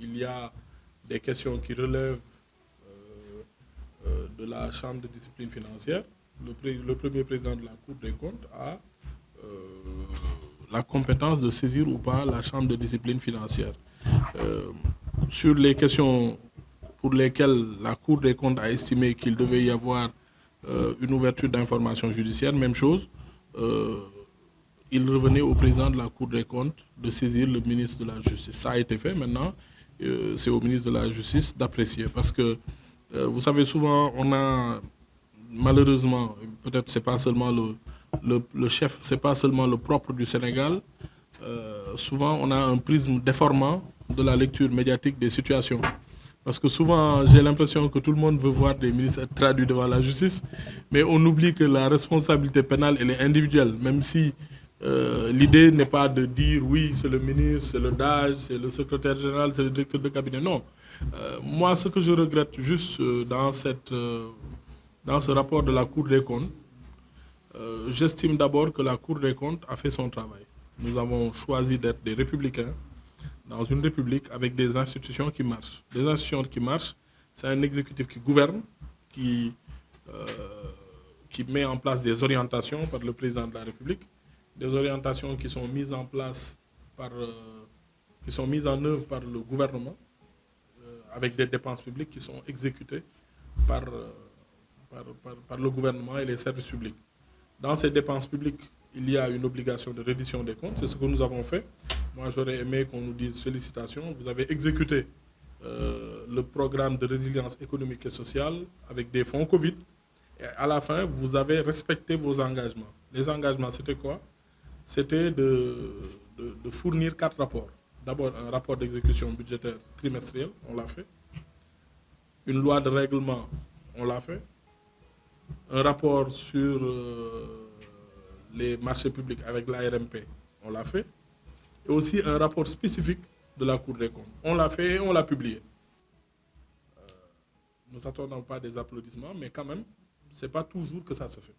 il y a des questions qui relèvent de la Chambre de discipline financière. Le premier président de la Cour des comptes a la compétence de saisir ou pas la Chambre de discipline financière. Sur les questions pour lesquelles la Cour des comptes a estimé qu'il devait y avoir une ouverture d'information judiciaire, même chose, il revenait au président de la Cour des comptes de saisir le ministre de la Justice. Ça a été fait. Maintenant, c'est au ministre de la Justice d'apprécier. Parce que, vous savez, souvent, on a, malheureusement, peut-être c'est pas seulement le chef, c'est pas seulement le propre du Sénégal. Souvent, on a un prisme déformant de la lecture médiatique des situations. Parce que souvent, j'ai l'impression que tout le monde veut voir des ministres être traduits devant la justice, mais on oublie que la responsabilité pénale, elle est individuelle, même si l'idée n'est pas de dire oui, c'est le ministre, c'est le DAGE, c'est le secrétaire général, c'est le directeur de cabinet. Non. Moi, ce que je regrette juste dans ce rapport de la Cour des comptes, j'estime d'abord que la Cour des comptes a fait son travail. Nous avons choisi d'être des républicains dans une république avec des institutions qui marchent. Des institutions qui marchent, c'est un exécutif qui gouverne, qui met en place des orientations par le président de la République, des orientations qui sont mises en place qui sont mises en œuvre par le gouvernement, avec des dépenses publiques qui sont exécutées par le gouvernement et les services publics. Dans ces dépenses publiques, il y a une obligation de reddition des comptes. C'est ce que nous avons fait. Moi, j'aurais aimé qu'on nous dise félicitations. Vous avez exécuté le programme de résilience économique et sociale avec des fonds Covid. Et à la fin, vous avez respecté vos engagements. Les engagements, c'était quoi? C'était de fournir 4 rapports. D'abord, un rapport d'exécution budgétaire trimestriel, on l'a fait. Une loi de règlement, on l'a fait. Un rapport sur les marchés publics avec l'ARMP, on l'a fait. Et aussi un rapport spécifique de la Cour des comptes. On l'a fait et on l'a publié. Nous n'attendons pas des applaudissements, mais quand même, ce n'est pas toujours que ça se fait.